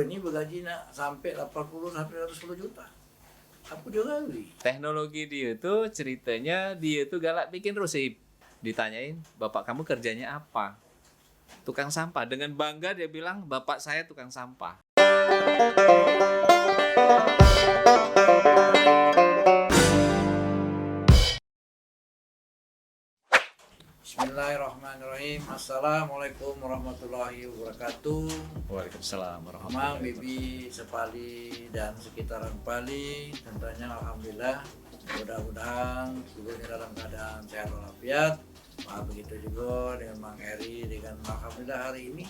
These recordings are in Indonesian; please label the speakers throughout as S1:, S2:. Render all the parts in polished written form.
S1: ini bergaji nak sampai 80 sampai 110 juta. Aku juga beli.
S2: Teknologi dia tuh ceritanya dia tuh galak bikin rusip. Ditanyain, bapak kamu kerjanya apa? Tukang sampah. Dengan bangga dia bilang, bapak saya tukang sampah.
S1: Bismillahirrahmanirrahim. Assalamualaikum warahmatullahi wabarakatuh.
S2: Waalaikumsalam
S1: Mang,
S2: warahmatullahi
S1: Bibi, Sepali dan sekitaran Pali, tentunya alhamdulillah. Mudah-mudahan seluruhnya dalam keadaan sehat walafiat. Begitu juga dengan Mang Heri, dengan alhamdulillah hari ini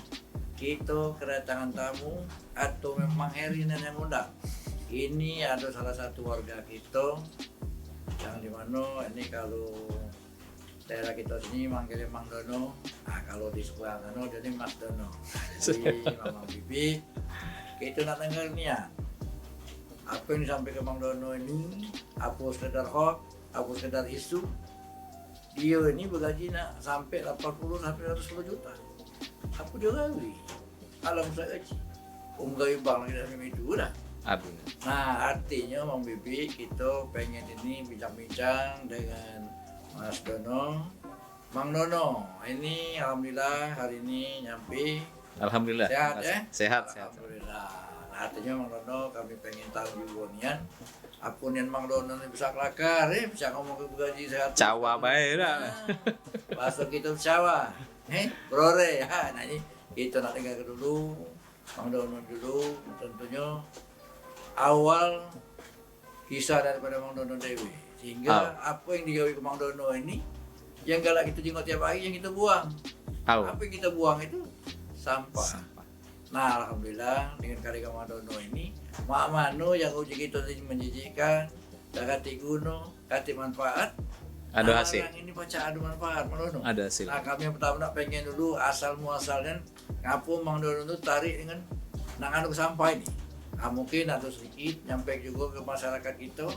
S1: kita kedatangan tamu atau memang Heri yang undang. Ini ada salah satu warga kita yang dimana ini kalau daerah kita sini manggilnya Mang Dono. Nah, kalau di sebelah Dono jadi Mas Dono. Jadi Mamang Bibi, kita nak dengar ni ya. Apa yang disampaikan Mang Dono ini, apa sekedar hoax, apa sekedar isu. Dia ini bergaji nak sampai 80 sampai 110 juta. Aku juga beli. Alam saya gaji. Gaji bang lagi dari itu dah.
S2: Aduh.
S1: Nah, artinya Mang Bibi, kita pengen ini bincang-bincang dengan Mas Dono, Mang Dono. Ini alhamdulillah hari ini nyampe.
S2: Alhamdulillah.
S1: Sehat ya?
S2: Sehat.
S1: Alhamdulillah. Nah, artinya Mang Dono kami pengen tahu juga nian. Apa nian Mang Dono ini bisa kelakar, bisa ngomong ke gaji sehat.
S2: Cawa bae dah.
S1: Bahasa kita Jawa. Brore ya. Nah ini kita nak dengar dulu Mang Dono dulu, tentunya awal kisah daripada Mang Dono Dewi. Sehingga apa yang digawe ke Mang Dono ini, yang galak kita jenggot tiap hari yang kita buang. Apa yang kita buang itu sampah. Nah, alhamdulillah dengan karya Mang Dono ini, mak mano yang uji kita ini menjijikkan, kati guna, kati manfaat.
S2: Ada hasil.
S1: Yang ini baca ada manfaat Mang Dono.
S2: Ada hasil.
S1: Nah, kami yang pertama nak pengen dulu asal muasalnya ngapu Mang Dono itu tarik dengan nanganu sampah ini. Nah, mungkin atau sedikit nyampe juga ke masyarakat kita.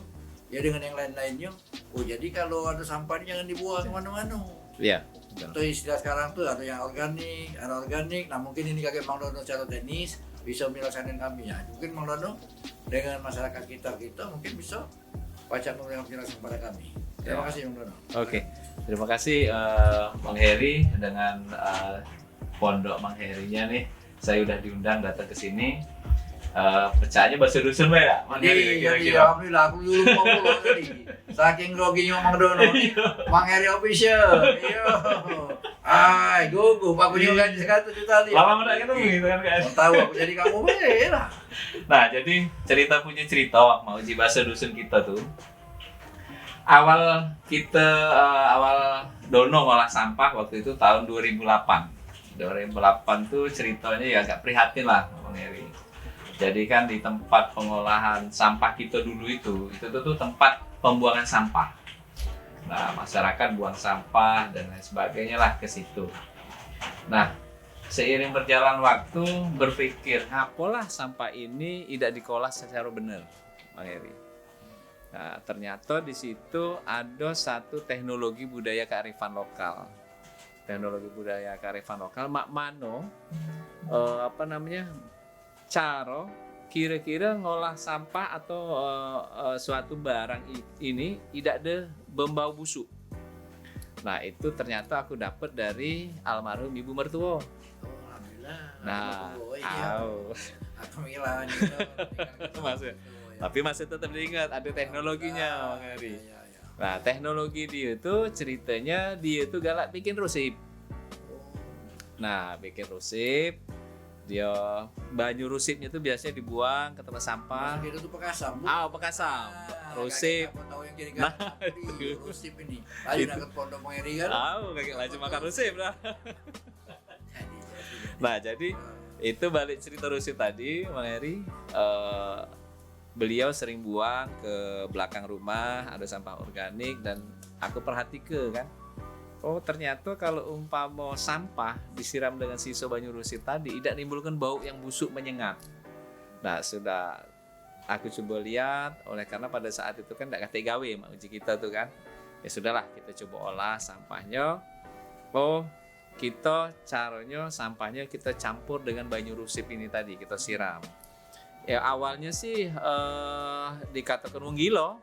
S1: Ya dengan yang lain-lainnya. Oh jadi kalau ada sampah ini jangan dibuang kemana-mana.
S2: Iya.
S1: Itu istilah sekarang tuh ada yang organik, ada organik. Nah mungkin ini kakek Mang Dono secara teknis bisa melaksanakan kami ya. Mungkin Mang Dono dengan masyarakat kita mungkin bisa baca memberikan penjelasan kepada kami. Terima kasih Mang Dono.
S2: Oke. Terima kasih Mang Heri dengan pondok Mang Herinya nih. Saya udah diundang datang ke sini. Percayanya bahasa dusun bae ya?
S1: Kira-kira. Alhamdulillah aku dulu ngomong tadi. Saking groginya Mang Dono, Mang Heri official. Iya. Ay, gugup aku juga di 100 juta tadi.
S2: Lama udah ketemu gitu kan guys.
S1: Mau tahu aku jadi kamu lah.
S2: Nah, jadi punya cerita mau uji bahasa dusun kita tuh. Awal Dono ngolah sampah waktu itu tahun 2008. 2008 tuh ceritanya ya agak prihatin lah Mang Heri. Jadi kan di tempat pengolahan sampah kita dulu itu tuh tempat pembuangan sampah. Nah, masyarakat buang sampah dan lain sebagainya lah ke situ. Nah, seiring berjalan waktu berpikir, apalah sampah ini tidak diolah secara benar, Bang Heri. Nah, ternyata di situ ada satu teknologi budaya kearifan lokal. Teknologi budaya kearifan lokal, mak mano, cara kira-kira ngolah sampah atau suatu barang ini tidak ada bau busuk. Nah itu ternyata aku dapat dari almarhum ibu mertua.
S1: Alhamdulillah.
S2: Nah,
S1: aku ngilang
S2: tapi masih tetap diingat ada teknologinya Bang Heri. Nah teknologi dia itu ceritanya dia itu galak bikin rusip. Nah bikin rusip. Dia banyu rusipnya itu biasanya dibuang ke tempat sampah.
S1: Itu tuh Pekasam.
S2: Pekasam. Rusip.
S1: Tahu yang jadi rusip ini. Laju nak ke pondok Mang Heri kan?
S2: Kakek laju makan rusip lah. Nah, jadi itu balik cerita rusip tadi, Mang Heri. Beliau sering buang ke belakang rumah, ada sampah organik dan aku perhatikan kan. Oh ternyata kalau umpama sampah disiram dengan sisa banyu rusip tadi tidak menimbulkan bau yang busuk menyengat. Nah sudah aku coba lihat, oleh karena pada saat itu kan tidak kate gawe mak uji kita tuh kan. Ya sudahlah kita coba olah sampahnya. Oh kita caranya sampahnya kita campur dengan banyu rusip ini tadi kita siram. Ya awalnya sih dikatakan wong gila,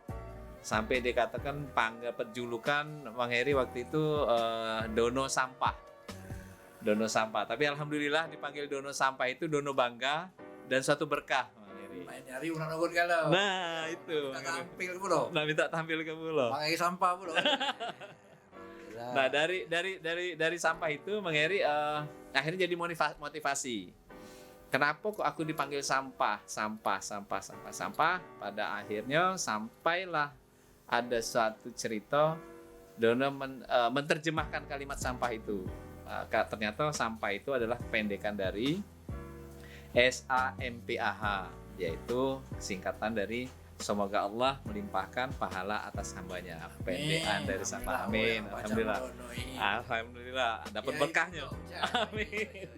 S2: sampai dikatakan pangga perjulukan Bang Heri waktu itu Dono Sampah. Dono Sampah. Tapi alhamdulillah dipanggil Dono Sampah itu Dono bangga dan suatu berkah Bang Heri.
S1: Main nyari ulang nongol kalau.
S2: Nah, itu.
S1: Kita tampil pulau.
S2: Nah, minta tampil ke pulau.
S1: Pakai sampah pulau.
S2: Nah, dari sampah itu Bang Heri akhirnya jadi motivasi. Kenapa kok aku dipanggil sampah? Pada akhirnya sampailah ada suatu cerita Dono menerjemahkan kalimat sampah itu. Ternyata sampah itu adalah pendekan dari SAMPAH, yaitu singkatan dari semoga Allah melimpahkan pahala atas hambanya. Pendekan dari sampah. Amin. Alhamdulillah. Alhamdulillah. Dapat berkahnya. Amin.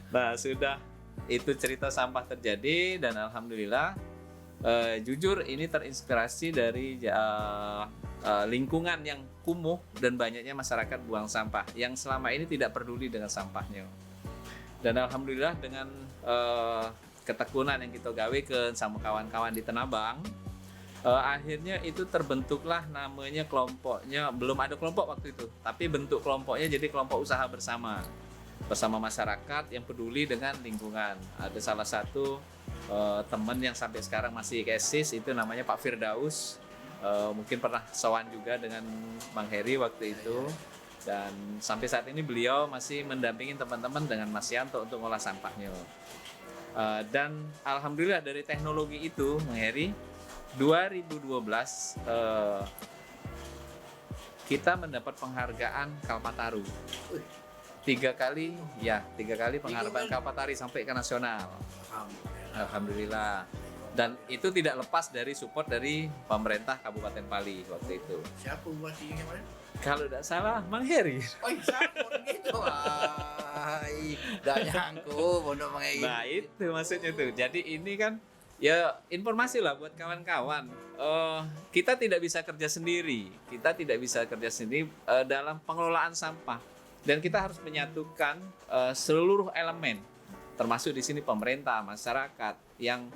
S2: Nah, sudah itu cerita sampah terjadi dan alhamdulillah jujur ini terinspirasi dari lingkungan yang kumuh dan banyaknya masyarakat buang sampah yang selama ini tidak peduli dengan sampahnya. Dan alhamdulillah dengan ketekunan yang kita gawekan sama kawan-kawan di Tenabang, akhirnya itu terbentuklah namanya kelompoknya, belum ada kelompok waktu itu, tapi bentuk kelompoknya jadi kelompok usaha bersama masyarakat yang peduli dengan lingkungan. Ada salah satu teman yang sampai sekarang masih eksis, itu namanya Pak Firdaus. Mungkin pernah sowan juga dengan Bang Heri waktu itu. Dan sampai saat ini beliau masih mendampingi teman-teman dengan Mas Yanto untuk ngolah sampahnya. Dan alhamdulillah dari teknologi itu, Bang Heri, 2012 kita mendapat penghargaan Kalpataru. Tiga kali penghargaan Kalpataru sampai ke nasional. Alhamdulillah. Dan itu tidak lepas dari support dari pemerintah Kabupaten Pali waktu itu.
S1: Siapa bupatinya kemarin?
S2: Kalau tidak salah, Bang Heri.
S1: Oh, siapa gitu? Udah nyangkut, pondok Bang Heri.
S2: Nah, itu maksudnya tuh. Jadi ini kan ya informasi lah buat kawan-kawan. Kita tidak bisa kerja sendiri. Dalam pengelolaan sampah. Dan kita harus menyatukan seluruh elemen, termasuk di sini pemerintah, masyarakat, yang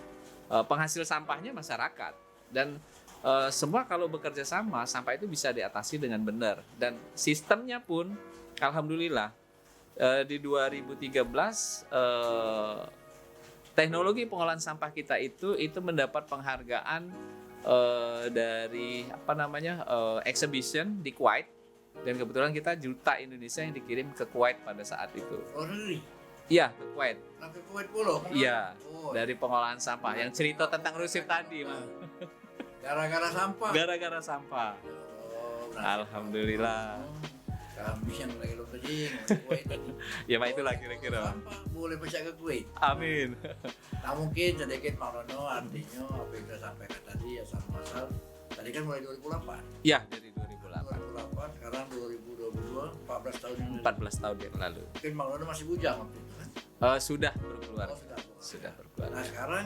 S2: penghasil sampahnya masyarakat. Dan semua kalau bekerja sama, sampah itu bisa diatasi dengan benar. Dan sistemnya pun, alhamdulillah, di 2013 teknologi pengolahan sampah kita itu mendapat penghargaan dari exhibition di Kuwait. Dan kebetulan kita juta Indonesia yang dikirim ke Kuwait pada saat itu.
S1: Oh, really?
S2: Iya, ke Kuwait.
S1: Ke Kuwait pulau?
S2: Iya, dari pengolahan sampah. Yang cerita tentang Rusif tadi, Mas.
S1: Gara-gara sampah?
S2: Gara-gara sampah.
S1: Oh,
S2: alhamdulillah.
S1: Kami yang lagi lo kerja Kuwait tadi.
S2: Ya, Pak, itulah kira-kira.
S1: Sampah boleh pecah ke Kuwait.
S2: Amin.
S1: Nah, mungkin sedikit Pak Rono, artinya apa yang saya sampaikan tadi ya sama masal. Tadi kan mulai 2008.
S2: Iya, dari 2008.
S1: Sekarang 2022, 14 tahun yang lalu.
S2: 14 tahun yang lalu.
S1: Mungkin Bang Rono masih bujang waktu itu kan?
S2: Sudah berkeluar.
S1: Sudah
S2: berkeluar.
S1: Nah, sekarang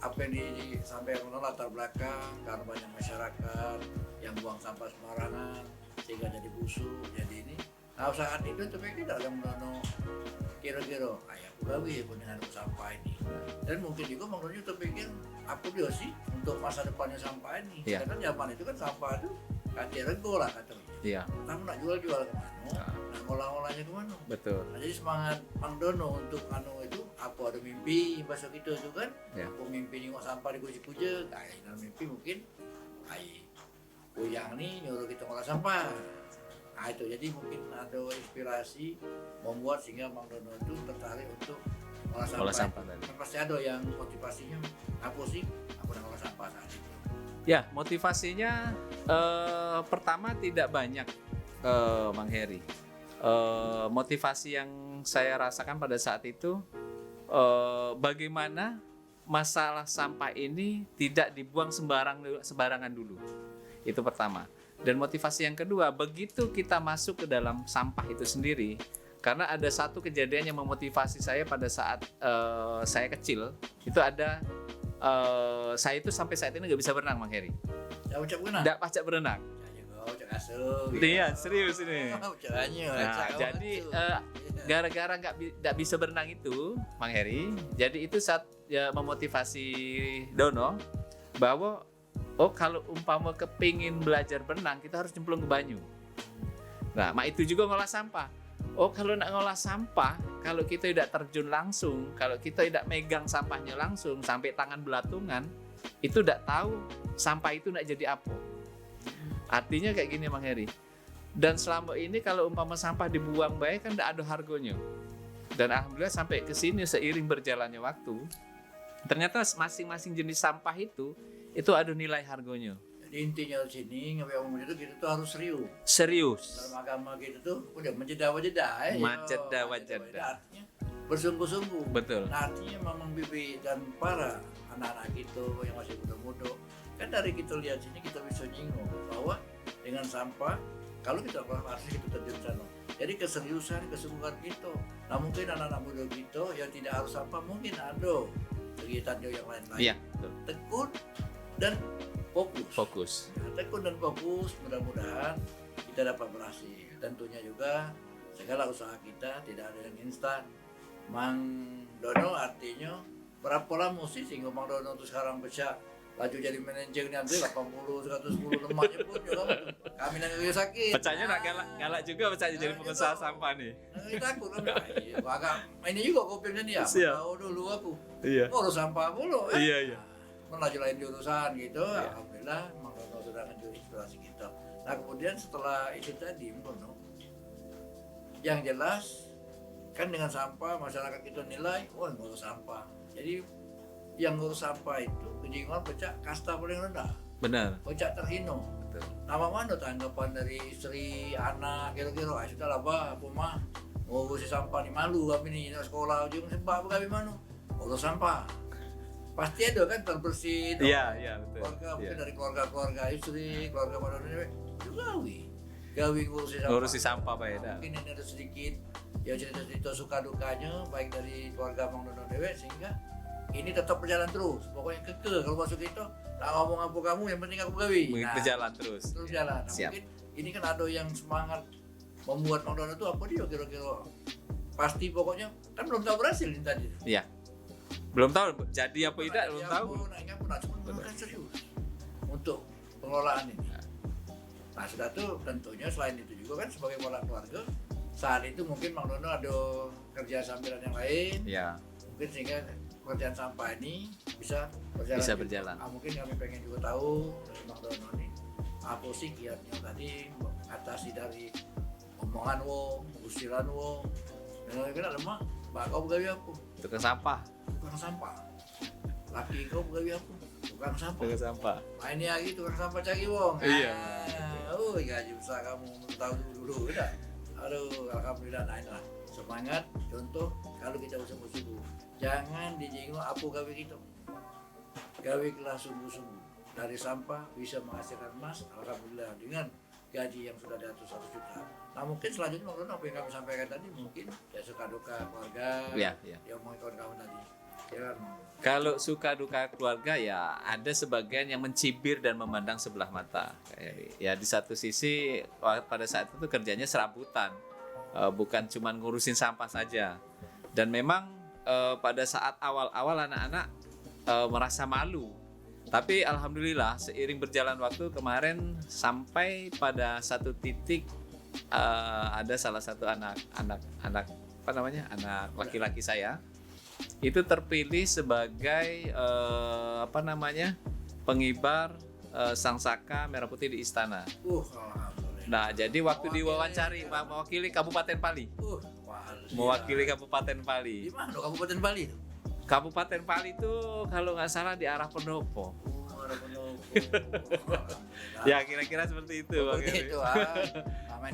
S1: apa yang disampaikan Rono latar belakang karena banyak masyarakat yang buang sampah sembarangan sehingga jadi busuk, jadi ini. Nah, saat itu terpikir dalam Rono kira-kira kayak gawe pun dengan sampah ini. Dan mungkin juga Bang Rono terpikir apa dia sih untuk masa depannya sampah ini.
S2: Iya.
S1: Karena zaman itu kan sampah itu kaki rego lah katanya.
S2: Iya.
S1: Kamu nak jual-jual kemana? Nak ngolah-ngolahnya kemana?
S2: Betul.
S1: Nah, jadi semangat Bang Dono untuk itu apa ada mimpi bahasa kita itu kan?
S2: Ya.
S1: Aku mimpi nengok sampah di kuci-kuci, kayak dalam mimpi mungkin kayak Uyang nih nyuruh kita ngolah sampah. Nah itu jadi mungkin ada inspirasi membuat sehingga Bang Dono itu tertarik untuk ngolah sampah. Kan pasti ada yang motivasinya apa sih? Aku udah ngolah sampah saat itu.
S2: Ya, motivasinya pertama tidak banyak, Bang Heri. Motivasi yang saya rasakan pada saat itu, bagaimana masalah sampah ini tidak dibuang sembarangan dulu. Itu pertama. Dan motivasi yang kedua, begitu kita masuk ke dalam sampah itu sendiri, karena ada satu kejadian yang memotivasi saya pada saat saya kecil, itu ada saya itu sampai saat ini nggak bisa berenang, Bang Heri.
S1: Nggak pacak berenang?
S2: Nggak pacak berenang.
S1: cek asuh.
S2: Iya, serius ini.
S1: Caranya.
S2: Nah, jadi gara-gara nggak bisa berenang itu, Mang Heri, jadi itu saat ya memotivasi Dono bahwa kalau umpama kepingin belajar berenang kita harus nyemplung ke banyu. Nah, itu juga ngolah sampah. Kalau nak ngolah sampah, kalau kita tidak terjun langsung, kalau kita tidak megang sampahnya langsung sampai tangan belatungan, itu tidak tahu sampah itu nak jadi apa. Artinya kayak gini, Mang Heri. Dan selama ini kalau umpama sampah dibuang baik kan tidak ada harganya. Dan alhamdulillah sampai ke sini seiring berjalannya waktu, ternyata masing-masing jenis sampah itu ada nilai harganya.
S1: Jadi intinya di sini ngomong itu kita tuh harus serius.
S2: Serius.
S1: Dalam agama gitu tuh udah menjeda-wajeda.
S2: Majeda-wajeda.
S1: Artinya bersungguh-sungguh.
S2: Betul.
S1: Nah, artinya Mamang Bibi dan para anak-anak itu yang masih muda-muda, kan dari kita lihat sini kita bisa nyinggung bahwa dengan sampah kalau kita harus kita terjun sana. Jadi keseriusan, kesungguhan kita. Nah mungkin anak-anak muda kita yang tidak harus sampah mungkin ada kegiatan yang lain-lain.
S2: Iya, betul.
S1: Tekun dan fokus. Nah, tekun dan fokus, mudah-mudahan kita dapat berhasil. Tentunya juga segala usaha kita tidak ada yang instan. Mang Dono artinya berapa lama sih sehingga Mang Dono itu sekarang bisa laju jadi manajer nanti 80, 110 lemaknya pun juga kami nggak sakit.
S2: Pecahnya nak galak juga pecahnya jadi pengusaha sampah nih.
S1: Nggak takut kan? Iya, agak ini juga kopinya nih ya. Tahu dulu aku.
S2: Iya.
S1: Ngurus sampah mulu.
S2: Iya.
S1: Melaju-lain jurusan gitu. Iya. Alhamdulillah Mang Dono sudah ngejuri inspirasi kita. Nah kemudian setelah itu tadi Dono, yang jelas kan dengan sampah masyarakat kita nilai, ngurus sampah. Jadi yang ngurus sampah itu kejingan pecah kasta paling rendah.
S2: Benar.
S1: Pecah terhina.
S2: Betul.
S1: Nama mana tanggapan dari istri, anak, kira-kira, sudah lah apa mah ngurusi sampah nih malu kami nih sekolah ujung sebab kami mana ngurus sampah. Pasti ada kan terbersih.
S2: Iya betul.
S1: Keluarga mungkin dari keluarga istri, keluarga mana juga gawi ngurusi sampah
S2: Pak ya.
S1: Mungkin ini ada sedikit ya cerita suka dukanya baik dari keluarga Mang Dono dewe sehingga ini tetap berjalan terus. Pokoknya keke kalau masuk itu tak ngomong apa kamu yang penting aku gawi.
S2: Nah, berjalan terus.
S1: Terus jalan. Nah, mungkin ini kan ada yang semangat membuat Mang Dono itu apa dia kira-kira pasti pokoknya kan belum tahu berhasil ini tadi.
S2: Iya. Belum tahu jadi apa tidak belum tahu.
S1: Cuma kan serius untuk pengelolaan ini. Nah sudah tuh tentunya selain itu juga kan sebagai kepala keluarga saat itu mungkin Mang Dono ada kerja sambilan yang lain.
S2: Iya.
S1: Mungkin sehingga pekerjaan sampah ini bisa berjalan. Mungkin kami pengen juga tahu dari Mang Dono nih apa sih kiatnya tadi atasi dari omongan wong, usilan wong. Dan kan ada mak, kau begawi apa?
S2: Tukang sampah.
S1: Laki kau begawi apa? Tukang sampah. Ini lagi tukang sampah cari wong.
S2: Iya.
S1: Gaji besar kamu tahu dulu udah. Aduh, alhamdulillah nah semangat. Contoh kalau kita sungguh-sungguh, jangan dijenguk apa gawe kita. Gawilah sungguh-sungguh. Dari sampah bisa menghasilkan emas, alhamdulillah dengan gaji yang sudah di atas 1 juta. Nah mungkin selanjutnya Mang Dono apa yang kami sampaikan tadi mungkin ya suka duka keluarga. Iya. Yang omongin kawan-kawan tadi. Ya kan?
S2: Kalau suka duka keluarga ya ada sebagian yang mencibir dan memandang sebelah mata. Ya di satu sisi pada saat itu kerjanya serabutan, bukan cuma ngurusin sampah saja. Dan memang pada saat awal-awal anak-anak merasa malu. Tapi alhamdulillah seiring berjalan waktu kemarin sampai pada satu titik ada salah satu anak laki-laki saya itu terpilih sebagai pengibar sangsaka merah putih di istana. Nah, jadi waktu diwawancari mewakili Kabupaten Pali. Mewakili Kabupaten Pali.
S1: Di mana Kabupaten Pali itu?
S2: Kabupaten Pali itu kalau nggak salah di arah Pendopo. Ya kira-kira seperti itu.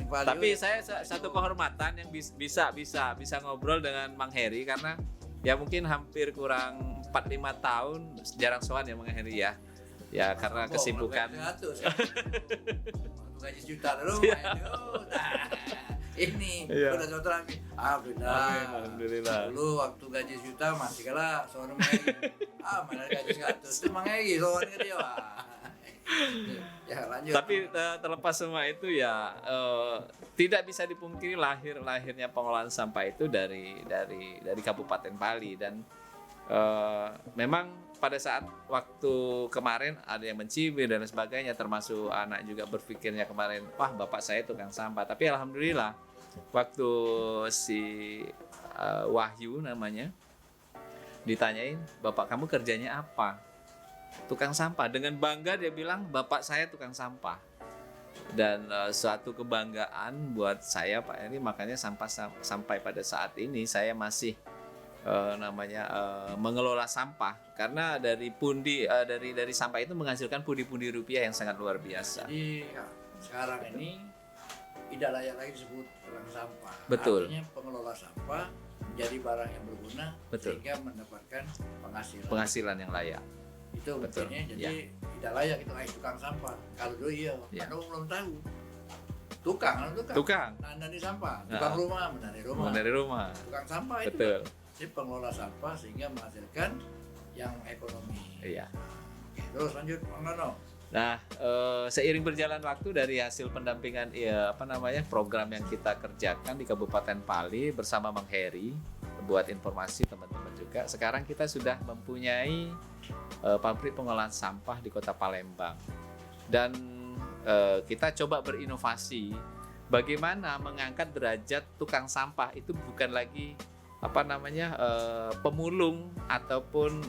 S2: Tapi saya satu kehormatan yang bisa ngobrol dengan Mang Heri karena ya mungkin hampir kurang 4-5 tahun jarang sowan ya Mang Heri ya. Ya karena kesibukan.
S1: Gaji juta dulu. Ini udah saudara kami.
S2: Alhamdulillah.
S1: Dulu waktu gaji juta masih kalah seorang Mang Heri. Mana gaji 100 itu Mang Heri soalnya dia. Ya lanjut.
S2: Tapi terlepas semua itu ya tidak bisa dipungkiri lahirnya pengolahan sampah itu dari Kabupaten Pali. Dan memang pada saat waktu kemarin ada yang mencibir dan sebagainya, termasuk anak juga berpikirnya kemarin, wah bapak saya tukang sampah. Tapi alhamdulillah waktu si Wahyu namanya ditanyain, bapak kamu kerjanya apa? Tukang sampah. Dengan bangga dia bilang, bapak saya tukang sampah. Dan suatu kebanggaan buat saya Pak Heri, makanya sampai pada saat ini saya masih mengelola sampah, karena dari pundi dari sampah itu menghasilkan pundi-pundi rupiah yang sangat luar biasa.
S1: Jadi ya, sekarang ini tidak layak lagi disebut tukang sampah.
S2: Betul.
S1: Artinya pengelola sampah menjadi barang yang berguna.
S2: Betul.
S1: Sehingga mendapatkan
S2: Penghasilan yang layak.
S1: Itu
S2: Betul.
S1: pentingnya. Jadi tidak layak itu tukang sampah. Kalau dulu iya, karena belum tahu. Tukang. Nandani sampah. Tukang rumah menandani rumah. Tukang sampah itu.
S2: Betul.
S1: Jadi pengelola sampah sehingga menghasilkan yang ekonomi.
S2: Iya.
S1: Oke, terus lanjut Bang Nono.
S2: Nah, seiring berjalan waktu dari hasil pendampingan program yang kita kerjakan di Kabupaten Pali bersama Bang Heri, buat informasi teman-teman juga, sekarang kita sudah mempunyai pabrik pengolahan sampah di Kota Palembang. Dan kita coba berinovasi bagaimana mengangkat derajat tukang sampah itu bukan lagi pemulung ataupun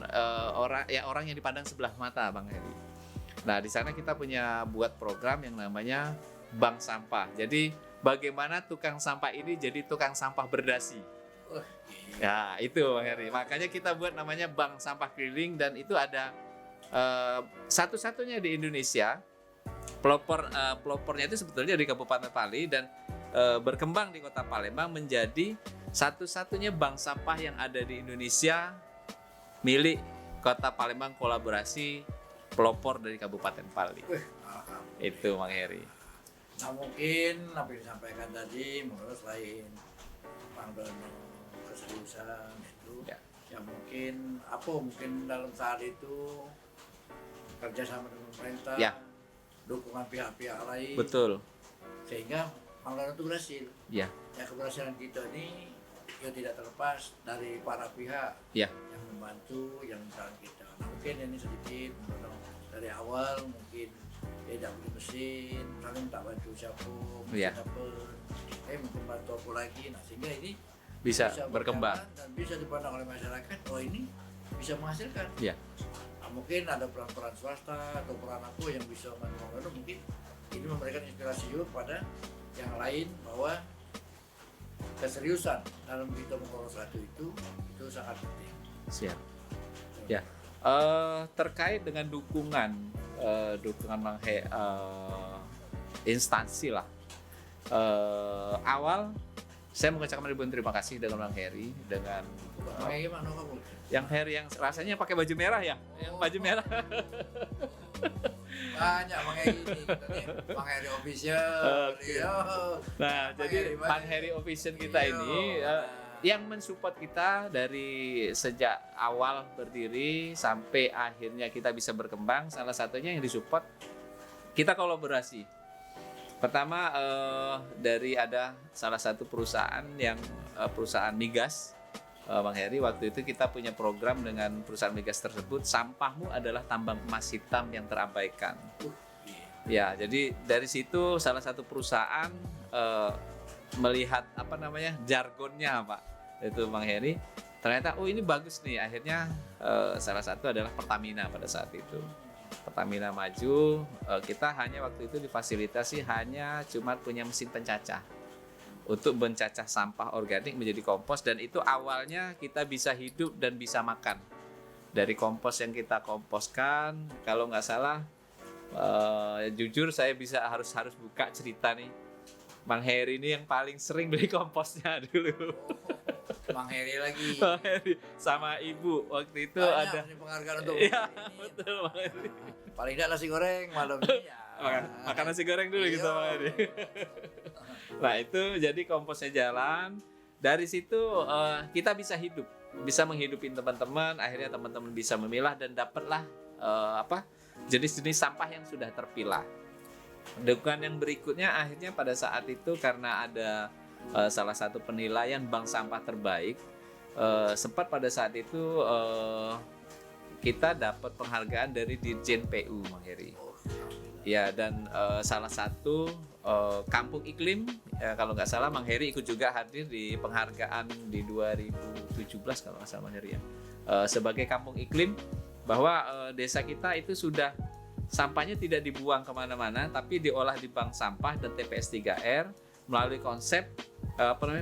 S2: orang yang dipandang sebelah mata, Bang Heri. Nah, di sana kita buat program yang namanya Bank Sampah. Jadi bagaimana tukang sampah ini jadi tukang sampah berdasi. Ya, itu Bang Heri. Makanya kita buat namanya Bank Sampah Keliling, dan itu ada satu-satunya di Indonesia. Pelopornya itu sebetulnya di Kabupaten Pali, dan berkembang di Kota Palembang menjadi satu-satunya bank sampah yang ada di Indonesia milik Kota Palembang, kolaborasi pelopor dari Kabupaten Pali. Itu Bang Heri.
S1: Nah mungkin apa yang disampaikan tadi menurut selain Bang Dono keseriusan itu ya mungkin dalam saat itu kerja sama dengan pemerintah, dukungan pihak-pihak lain.
S2: Betul.
S1: Sehingga Bang Dono itu berhasil.
S2: Ya.
S1: Ya keberhasilan kita ini ya tidak terlepas dari para pihak yang membantu, yang misalnya kita. Nah, mungkin ini sedikit dari awal mungkin tidak beli mesin, kalian tak bantu siapa, mungkin bantu apa lagi. Nah sehingga ini
S2: bisa berkembang
S1: dan bisa dipandang oleh masyarakat. Oh ini bisa menghasilkan. Nah, mungkin ada peran-peran swasta atau peran apa yang bisa membantu. Mungkin ini memberikan inspirasi juga kepada yang lain bahwa keseriusan dalam kita mengelola sesuatu itu sangat penting.
S2: Siap. Ya. Terkait dengan dukungan instansi lah. Awal saya mengucapkan ribuan terima kasih dengan Bang Heri, dengan yang Heri yang rasanya pakai baju merah ya, yang baju merah.
S1: Banyak Bang Heri ini, Bang Heri official.
S2: Nah, jadi Bang Heri official kita ini yang mensupport kita dari sejak awal berdiri sampai akhirnya kita bisa berkembang. Salah satunya yang disupport, kita kolaborasi. Pertama dari ada salah satu perusahaan yang perusahaan migas, Bang Heri, waktu itu kita punya program dengan perusahaan migas tersebut, sampahmu adalah tambang emas hitam yang terabaikan. Ya, jadi dari situ salah satu perusahaan melihat jargonnya Pak, itu Bang Heri, ternyata ini bagus nih. Akhirnya salah satu adalah Pertamina pada saat itu. Pertamina maju, kita hanya waktu itu difasilitasi hanya cuma punya mesin pencacah untuk mencacah sampah organik menjadi kompos, dan itu awalnya kita bisa hidup dan bisa makan dari kompos yang kita komposkan. Kalau nggak salah, jujur saya harus buka cerita nih, Bang Heri ini yang paling sering beli komposnya dulu.
S1: Bang Heri lagi.
S2: Bang Heri sama Ibu waktu itu
S1: banyak
S2: ada
S1: penghargaan untuk
S2: betul Bang Heri.
S1: Paling tidak nasi goreng malam ini
S2: makan nasi goreng dulu gitu Bang Heri. Nah itu jadi komposnya jalan. Dari situ kita bisa hidup, bisa menghidupin teman-teman. Akhirnya teman-teman bisa memilah dan dapatlah jenis-jenis sampah yang sudah terpilah. Dengan yang berikutnya akhirnya pada saat itu karena ada salah satu penilaian bank sampah terbaik, sempat pada saat itu kita dapat penghargaan dari Dirjen PU, Mang Heri. Ya, dan salah satu kampung iklim, kalau nggak salah Mang Heri ikut juga hadir di penghargaan di 2017 kalau nggak salah Mang Heri ya, sebagai kampung iklim, bahwa desa kita itu sudah sampahnya tidak dibuang kemana-mana, tapi diolah di bank sampah dan TPS 3R melalui konsep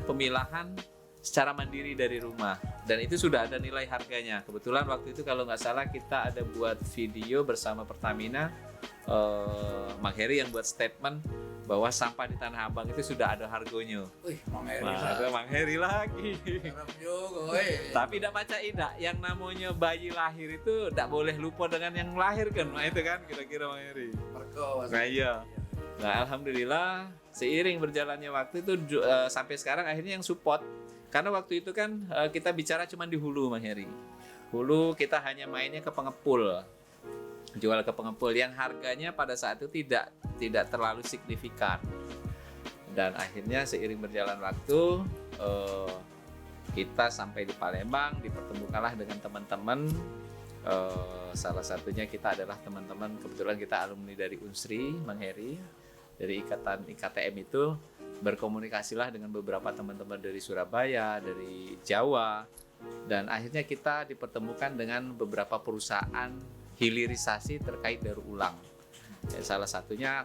S2: pemilahan secara mandiri dari rumah. Dan itu sudah ada nilai harganya. Kebetulan waktu itu kalau nggak salah kita ada buat video bersama Pertamina, Mang Heri yang buat statement bahwa sampah di Tanah Abang itu sudah ada harganya.
S1: Wih, Mang Heri
S2: Ada Mang Heri lagi.
S1: Serem juga,
S2: Tapi tidak baca tidak, yang namanya bayi lahir itu tidak boleh lupa dengan yang lahir kan, nah itu kan kira-kira Mang Heri. Nah iya. Nah alhamdulillah seiring berjalannya waktu itu sampai sekarang akhirnya yang support, karena waktu itu kan kita bicara cuma di hulu Mang Heri. Hulu kita hanya mainnya ke pengepul, jual ke pengepul yang harganya pada saat itu tidak terlalu signifikan. Dan akhirnya seiring berjalan waktu kita sampai di Palembang, dipertemukanlah dengan teman-teman. Salah satunya kita adalah teman-teman, kebetulan kita alumni dari Unsri, Mang Heri, dari ikatan IKTM itu, berkomunikasilah dengan beberapa teman-teman dari Surabaya, dari Jawa, dan akhirnya kita dipertemukan dengan beberapa perusahaan hilirisasi terkait daur ulang. Ya, salah satunya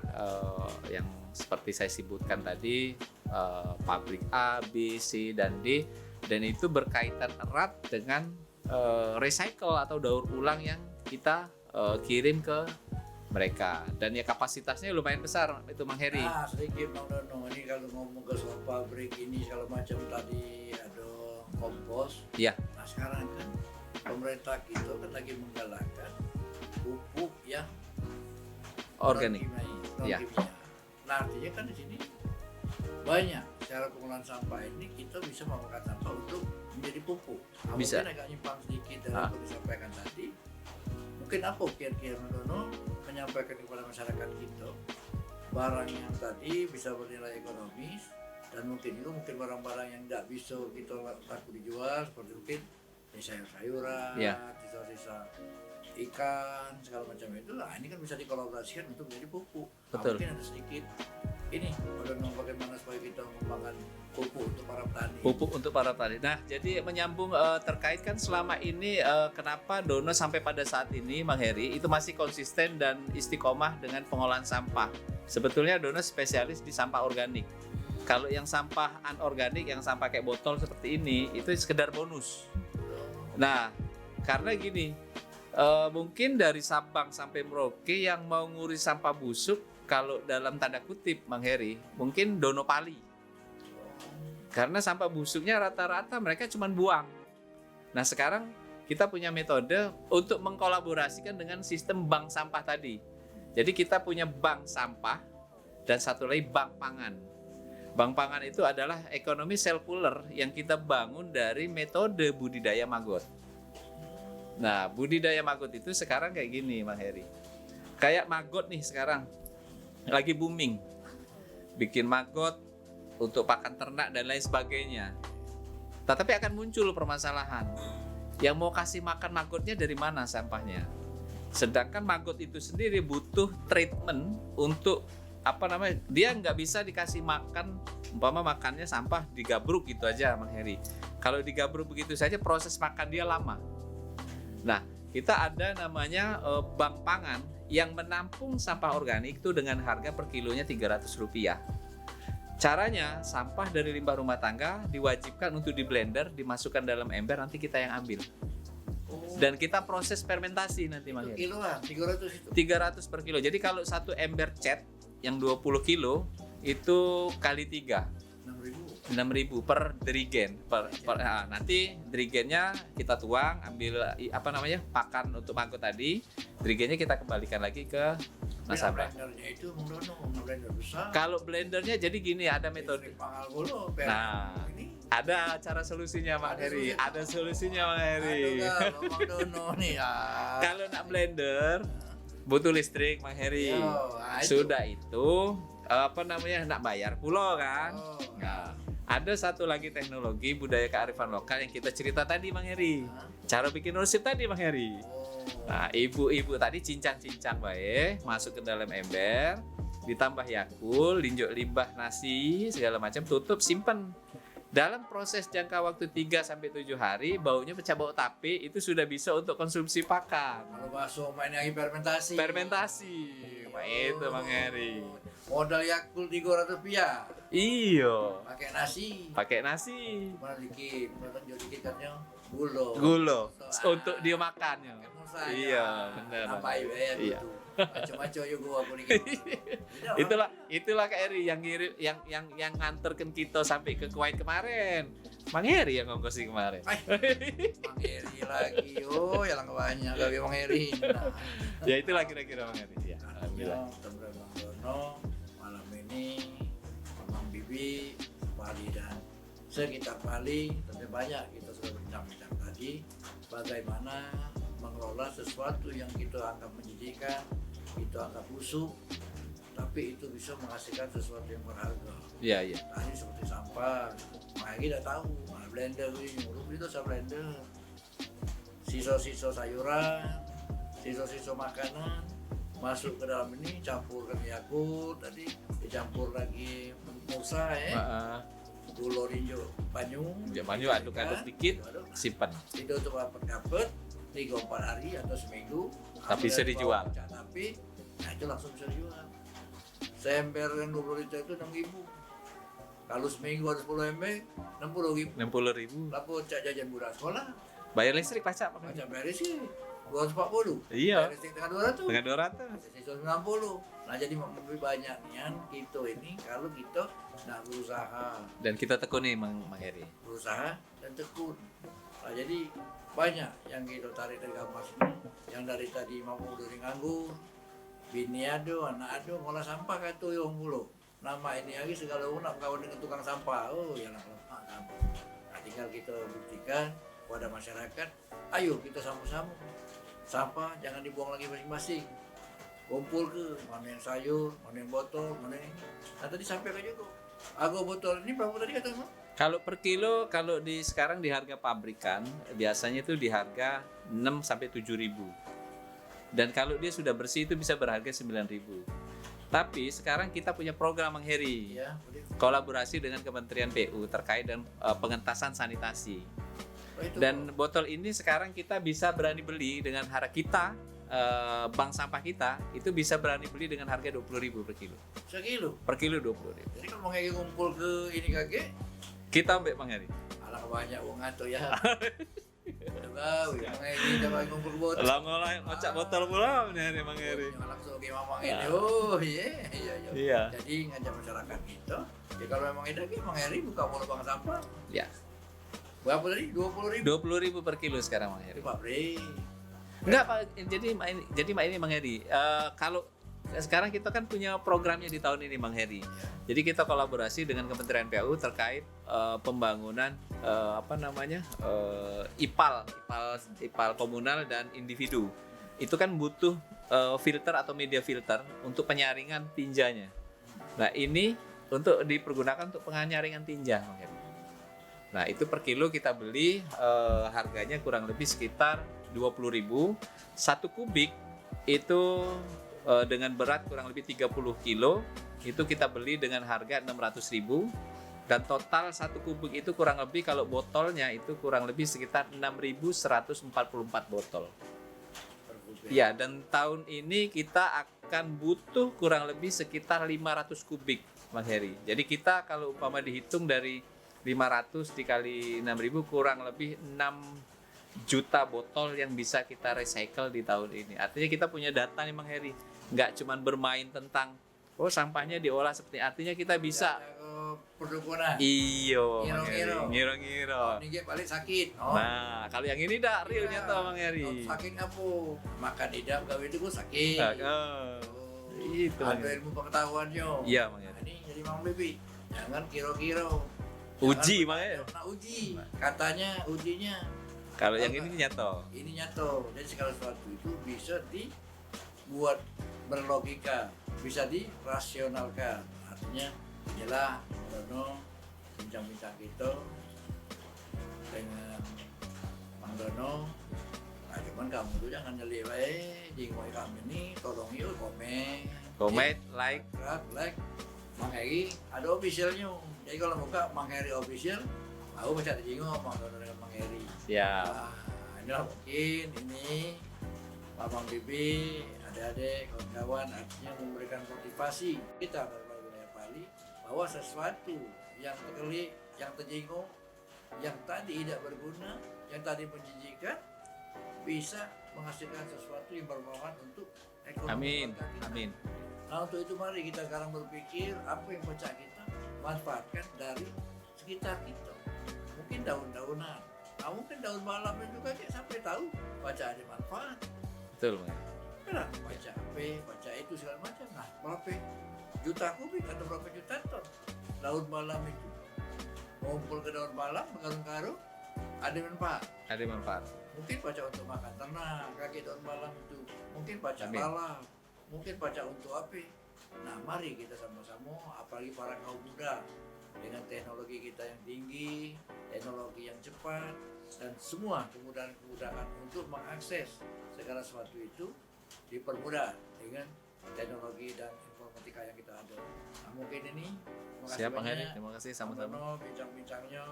S2: yang seperti saya sebutkan tadi, pabrik A, B, C, dan D, dan itu berkaitan erat dengan recycle atau daur ulang yang kita kirim ke mereka. Dan ya kapasitasnya lumayan besar itu Mang Heri.
S1: Nah, sedikit Bang Dono, ini kalau ngomong ke soal pabrik ini segala macam tadi ada kompos.
S2: Iya.
S1: Nah sekarang kan pemerintah kita kan lagi menggalakkan pupuk yang
S2: Organik. Iya.
S1: Nah artinya kan di sini banyak cara pengolahan sampah ini kita bisa menggunakan sampah untuk menjadi pupuk. Nah,
S2: bisa.
S1: Mungkin agak nyimpang sedikit dari apa yang disampaikan tadi. Mungkin apa kira-kira Dono menyampaikan kepada masyarakat kita barang yang tadi bisa bernilai ekonomis, dan mungkin juga barang-barang yang tidak bisa kita laku dijual, seperti mungkin sayur-sayuran, sisa-sisa ikan segala macam itu lah, ini kan bisa dikolaborasikan untuk menjadi pupuk.
S2: Betul.
S1: Mungkin ada sedikit ini bagaimana supaya kita mengembangkan pupuk untuk para petani.
S2: Pupuk untuk para petani. Nah, jadi menyambung terkait kan selama ini kenapa Dono sampai pada saat ini Mang Heri itu masih konsisten dan istiqomah dengan pengolahan sampah. Sebetulnya Dono spesialis di sampah organik. Kalau yang sampah anorganik, yang sampah kayak botol seperti ini, itu sekedar bonus. Nah, karena gini, mungkin dari Sabang sampai Merauke yang mau ngurus sampah busuk, kalau dalam tanda kutip Mang Heri, mungkin Dono Pali. Karena sampah busuknya rata-rata mereka cuma buang. Nah sekarang kita punya metode untuk mengkolaborasikan dengan sistem bank sampah tadi. Jadi kita punya bank sampah dan satu lagi bank pangan. Bank pangan itu adalah ekonomi self-puller yang kita bangun dari metode budidaya maggot. Nah budidaya maggot itu sekarang kayak gini Mang Heri. Kayak maggot nih sekarang lagi booming, bikin maggot untuk pakan ternak dan lain sebagainya. Tetapi akan muncul permasalahan, yang mau kasih makan maggotnya dari mana sampahnya? Sedangkan maggot itu sendiri butuh treatment untuk dia nggak bisa dikasih makan, umpama makannya sampah digabruk gitu aja Mang Heri. Kalau digabruk begitu saja proses makan dia lama. Nah kita ada namanya bank pangan yang menampung sampah organik itu dengan harga per kilonya Rp300. Caranya, sampah dari limbah rumah tangga diwajibkan untuk di blender, dimasukkan dalam ember, nanti kita yang ambil. Dan kita proses fermentasi nanti Mang Heri.
S1: Kiloan, 300 itu?
S2: 300 per kilo. Jadi kalau satu ember cat yang 20 kilo, itu kali 3. 6.000 per dirigen. Nanti dirigennya kita tuang, ambil pakan untuk maggot tadi. Dirigennya kita kembalikan lagi ke nasabah.
S1: Blendernya itu blender besar.
S2: Kalau blendernya jadi gini, ada metode. Nah, ada cara solusinya Mang Heri. Ada solusinya Mang Heri.
S1: Kalau nak blender,
S2: butuh listrik Mang Heri.
S1: Yo, itu.
S2: Sudah itu nak bayar pulau kan. Nah, ada satu lagi teknologi budaya kearifan lokal yang kita cerita tadi Mang Heri. Cara bikin resep tadi Mang Heri. Nah, ibu-ibu tadi cincang-cincang baik, masuk ke dalam ember, ditambah Yakult, linjok limbah nasi, segala macam, tutup, simpan. Dalam proses jangka waktu 3 sampai 7 hari, baunya pecah bau tape itu sudah bisa untuk konsumsi pakan.
S1: Kalau bakso main yang fermentasi.
S2: Fermentasi. Nah, itu Mang Heri.
S1: Modal Yakult Rp300.
S2: Iyo.
S1: Pakai nasi.
S2: Pakai nasi.
S1: Mana dikit, mana dikit katanya gulo.
S2: Gulo untuk dia makannya.
S1: Kan
S2: Iya, benar.
S1: Apa ya
S2: Iya.
S1: gitu. Macam-macam juga aku dikit.
S2: itulah Kak Eri yang ngirim yang nganterkan kita sampai ke Kuwait kemarin. Mang Heri yang ngongkosin kemarin.
S1: Mang Heri lagi, yang banyak gawe Mang Heri. Nah,
S2: Ya itulah kira-kira Mang Heri. Ya, alhamdulillah.
S1: Teman Bang Dono malam ini Bang Bibi, Bali dan sekitar Bali, tentu banyak kita sudah bincang-bincang tadi bagaimana mengelola sesuatu yang kita anggap menjijikan, kita anggap busuk, tapi itu bisa menghasilkan sesuatu yang berharga.
S2: Iya, iya.
S1: Tadi seperti sampah, Magi tidak tahu, mana blender ini, nyuruh itu saya blender. Sisa-sisa sayuran, sisa-sisa makanan masuk ke dalam ini, campurkan Yakult tadi, dicampur lagi musa gula rinjo banyu,
S2: aduk-aduk dikit, simpan.
S1: itu untuk rapet-rapet 3-4 hari atau seminggu.
S2: Tapi bisa dijual.
S1: Tapi, nah itu langsung bisa dijual. Seember yang 20 liter itu 6.000. Kalau seminggu ada 10 ember, 60.000.
S2: 60.000.
S1: Lalu cak jajan budak sekolah.
S2: Bayar listrik pacak Pak.
S1: Macam beres sih 240.
S2: Iya.
S1: Bayar listrik dengan 200.
S2: Dengan 200.
S1: Sisa 90. Nah jadi lebih banyaknya kita ini kalau kita nak berusaha.
S2: Dan kita tekuni Mang Heri.
S1: Berusaha dan tekun. Nah, jadi banyak yang kita tarik dari kamar sini, yang dari tadi mau dari nganggur, bini ada, anak ada, ngolah sampah kata yang mulu. Nama ini lagi segala nak kawan dengan tukang sampah, ya lah nah, tinggal kita buktikan kepada masyarakat, ayo kita sama-sama. Sampah jangan dibuang lagi masing-masing. Kumpul ke mana yang sayur, mana yang botol, mana yang ini. Nah tadi sampai aja kok. Aku botol ini berapa tadi kata kamu?
S2: Kalau per kilo, kalau sekarang di harga pabrikan, biasanya itu di harga 6 sampai 7.000. Dan kalau dia sudah bersih itu bisa berharga 9.000. Tapi sekarang kita punya program Mang Heri.
S1: Ya,
S2: kolaborasi dengan Kementerian PU terkait dengan pengentasan sanitasi. Dan botol ini sekarang kita bisa berani beli dengan harga kita, bank sampah kita itu bisa berani beli dengan harga 20.000 per kilo.
S1: Sekilo?
S2: Per kilo 20.000.
S1: Jadi kalau mau ngeki ngumpul ke ini kakek,
S2: kita ambil Mang Heri.
S1: alah banyak uang atau ya. Udah tahu ya, ngeki coba ngumpul ke botol.
S2: Lah ngolah ngocak botol pula nih Mang Heri.
S1: Langsung ke mamang ini. Iya.
S2: Iya.
S1: Jadi ngajak masyarakat kita. Ya kalau memang itu Mang Heri buka mulu bank sampah.
S2: Ya.
S1: Berapa tadi? 20.000.
S2: 20.000 per kilo sekarang Mang Heri.
S1: Pak Bre.
S2: Enggak Pak, jadi ini Mang Heri. Kalau sekarang kita kan punya programnya di tahun ini Mang Heri. Jadi kita kolaborasi dengan Kementerian PU terkait pembangunan IPAL komunal dan individu. Itu kan butuh filter atau media filter untuk penyaringan tinjanya. Nah ini untuk dipergunakan untuk penyaringan tinja Mang Heri. Nah itu per kilo kita beli harganya kurang lebih sekitar 20.000. 1 kubik itu dengan berat kurang lebih 30 kilo itu kita beli dengan harga 600.000. Dan total 1 kubik itu kurang lebih kalau botolnya itu kurang lebih sekitar 6.144 botol. Ya, dan tahun ini kita akan butuh kurang lebih sekitar 500 kubik Mang Heri. Jadi kita kalau umpama dihitung dari 500 dikali 6.000 kurang lebih 6 juta botol yang bisa kita recycle di tahun ini. Artinya kita punya data nih Mang Heri. Nggak cuma bermain tentang sampahnya diolah seperti, artinya kita bisa
S1: perdukunan.
S2: Iyo,
S1: ngiro. Ini balik sakit.
S2: Nah, kalau yang ini dah realnya tuh Mang Heri.
S1: Sakit apa? Makan idam gawe itu gue sakit.
S2: Itu
S1: ada ilmu pengetahuannya.
S2: Iya Mang Heri.
S1: Ini jadi Mang Bibi. Jangan kira-kira.
S2: Uji Mang Heri.
S1: Nah, uji. Katanya ujinya.
S2: Kalau yang ini nyato.
S1: Ini nyato. Jadi segala sesuatu itu bisa buat berlogika, bisa dirasionalkan. Artinya inilah Dono bincang-bincang kita dengan Mang Dono. Nah cuman kamu tuh jangan nyeli wae, jingoi kami nih, tolong yuk komen,
S2: like.
S1: like. Mang Heri ada officialnya. Jadi kalau buka Mang Heri official, aku baca di jinggo Mang Dono dengan Mang Heri.
S2: Siap.
S1: Nah, inilah mungkin ini Mamang Bibi, adik-adik, kawan-kawan, artinya memberikan motivasi kita kepada wilayah Bali bahwa sesuatu yang terkelik, yang terjingung, yang tadi tidak berguna, yang tadi menjijikan, bisa menghasilkan sesuatu yang bermanfaat untuk ekonomi keluarga kita.
S2: Amin.
S1: Nah untuk itu mari kita sekarang berpikir apa yang bisa kita manfaatkan dari sekitar kita. Mungkin daun-daunan, nah, mungkin daun malamnya juga kita sampai tahu baca ada manfaat.
S2: Betul, Bang.
S1: Nah, baca HP, baca itu segala macam. Nah, berapa juta kubik atau berapa juta ton daun malam itu. Ngumpul ke daun malam, karung-karung, ada manfaat.
S2: Ada manfaat.
S1: Mungkin baca untuk makan ternak, kaki daun malam itu. Mungkin baca
S2: Amin.
S1: malam, mungkin baca untuk apa. Nah, mari kita sama-sama, apalagi para kaum muda, dengan teknologi kita yang tinggi, teknologi yang cepat, dan semua kemudahan-kemudahan untuk mengakses segala sesuatu itu dipermudah dengan teknologi dan informatika yang kita ada. Nah, mungkin ini terima kasih
S2: Siap, Bang Heri.
S1: banyak.
S2: Terima kasih
S1: Bang
S2: sama-sama.
S1: Dono, bincang-bincangnya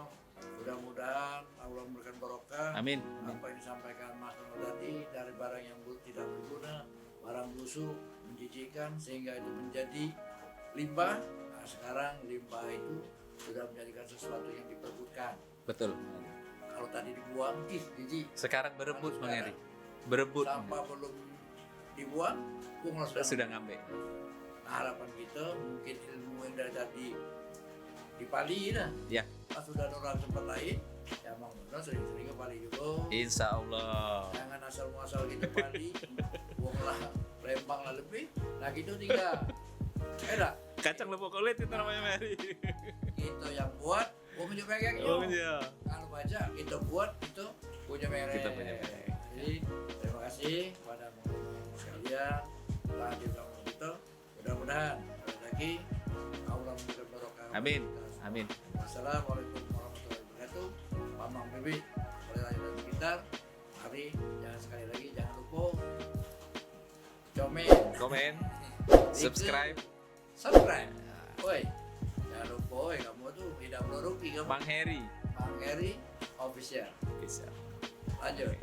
S1: mudah-mudahan Allah memberikan barokah.
S2: Amin.
S1: Apa yang disampaikan Mas Dono tadi dari barang yang tidak berguna, barang busuk, menjijikkan sehingga itu menjadi limbah. Nah, sekarang limbah itu sudah menjadikan sesuatu yang diperbutkan.
S2: Betul.
S1: Kalau tadi dibuang, jijik.
S2: Sekarang berebut,
S1: Kalau
S2: Bang Heri.
S1: sekarang
S2: Berebut.
S1: sampah belum dibuang, bunga
S2: Sudah ngambil.
S1: Nah, harapan kita mungkin ilmu yang dari tadi di Pali lah.
S2: Ya.
S1: Pas sudah orang tempat lain, ya Mang Dono sering-sering ke Pali juga.
S2: Insya Allah.
S1: Jangan asal-muasal gitu Pali, buang lah, Lembang lah lebih. Nah gitu tinggal. Dah,
S2: Kacang lepuk kulit itu namanya, Bang Heri.
S1: kita yang buat, punya merek
S2: Oh iya.
S1: Kalau baca kita buat itu punya merek.
S2: Kita punya merek.
S1: Jadi terima kasih kepada teman-teman sekalian telah hadir dalam kita. Mudah-mudahan sekali lagi Allah memberikan barokah.
S2: Amin. Amin.
S1: Wassalamualaikum warahmatullahi wabarakatuh. Mamang Bibi, boleh lanjut dari sekitar. Mari jangan sekali lagi jangan lupa
S2: Komen, subscribe.
S1: Woi, jangan lupa woi, kamu tuh tidak merugi kamu.
S2: Bang Heri.
S1: Mang Heri official.
S2: Bisa.
S1: Lanjut.